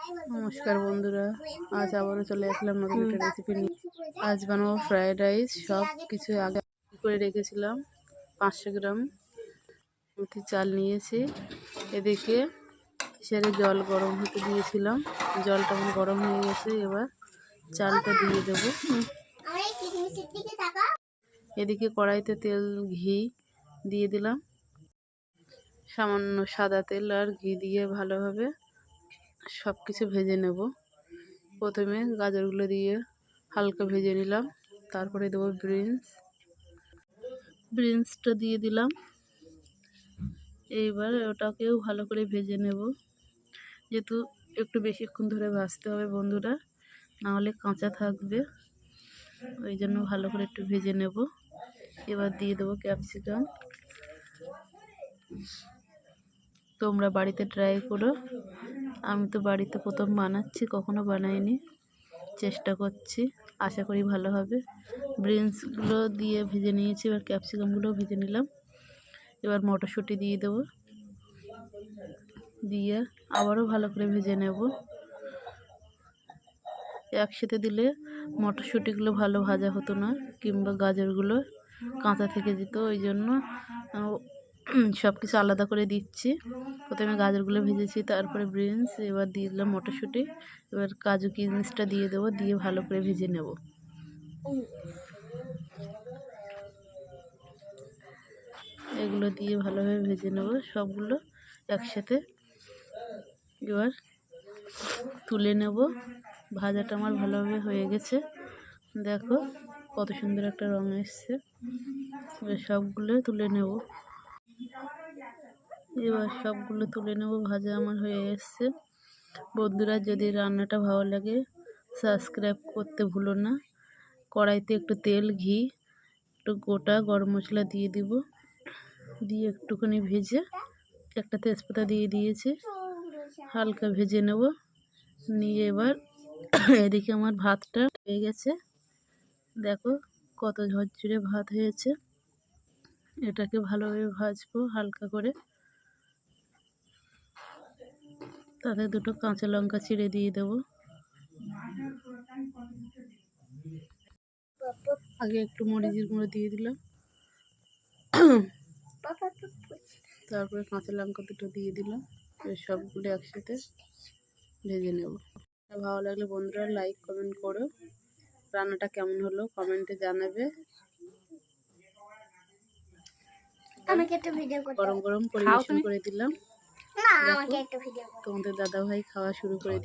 নমস্কার বন্ধুরা, আজ আবারও চলে আসলাম নতুন একটা রেসিপি নিয়ে। আজ বানাবো ফ্রায়েড রাইস। সব কিছু আগে করে রেখেছিলাম। 500 গ্রাম মুঠি চাল নিয়েছি। এদিকে সেরে জল গরম হতে দিয়েছিলাম। জলটা এখন গরম হয়ে গেছে, এবার চালটা দিয়ে দেবো। এদিকে কড়াইতে তেল ঘি দিয়ে দিলাম। সামান্য সাদা তেল আর ঘি দিয়ে ভালোভাবে সব কিছু ভেজে নেব। প্রথমে গাজরগুলো দিয়ে হালকা ভেজে নিলাম, তারপরে দেবো বিনসটা দিয়ে দিলাম। এইবার ওটাকেও ভালো করে ভেজে নেব, যেহেতু একটু বেশিক্ষণ ধরে ভাজতে হবে বন্ধুরা, নাহলে কাঁচা থাকবে, ওই জন্য ভালো করে একটু ভেজে নেব। এবার দিয়ে দেবো ক্যাপসিকাম। তোমরা বাড়িতে ট্রাই করো। আমি তো বাড়িতে প্রথম বানাচ্ছি, কখনো বানাইনি, চেষ্টা করছি, আশা করি ভালো হবে। বিনসগুলো দিয়ে ভেজে নিয়েছি, এবার ক্যাপসিকামগুলোও ভেজে নিলাম। এবার মটরশুঁটি দিয়ে দেবো, দিয়ে আবারও ভালো করে ভেজে নেব। একসাথে দিলে মটরশুঁটিগুলো ভালো ভাজা হতো না, কিংবা গাজরগুলো কাঁচা থেকে যেত, ওই জন্য সব কিছু আলাদা করে দিচ্ছি। প্রথমে গাজরগুলো ভেজেছি, তারপরে বিনস, এবার দিয়ে দিলাম মটরশুঁটি। এবার কাজু কিশমিশটা দিয়ে দেবো, দিয়ে ভালো করে ভেজে নেব। এগুলো দিয়ে ভালোভাবে ভেজে নেব সবগুলো একসাথে। এবার তুলে নেব। ভাজাটা আমার ভালোভাবে হয়ে গেছে, দেখো কত সুন্দর একটা রং এসছে। এবার সবগুলো তুলে নেব। ভাজা আমার হয়ে এসছে। বন্ধুরা, যদি রান্নাটা ভালো লাগে সাবস্ক্রাইব করতে ভুলো না। কড়াইতে একটু তেল, ঘি, একটু গোটা গরম মশলা দিয়ে দিব, দিয়ে একটুখানি ভেজে একটা তেজপাতা দিয়ে দিয়েছি, হালকা ভেজে নেব। নিয়ে এবার এদিকে আমার ভাতটা হয়ে গেছে, দেখো কত ঝরঝরে ভাত হয়েছে। এটাকে ভালোভাবে ভাজবো হালকা করে। তাতে দুটো কাঁচা লঙ্কা চিড়ে দিয়ে দেবো। আগে একটু মরিচের গুঁড়ো দিয়ে দিলাম, তারপরে কাঁচা লঙ্কা দুটো দিয়ে দিলাম। সবগুলো একসাথে ভেজে নেব। ভালো লাগলে বন্ধুরা লাইক কমেন্ট করো। রান্নাটা কেমন হলো কমেন্টে জানাবে। গরম গরম পরিবেশন করে দিলাম। তোমাদের দাদা ভাই খাওয়া শুরু করে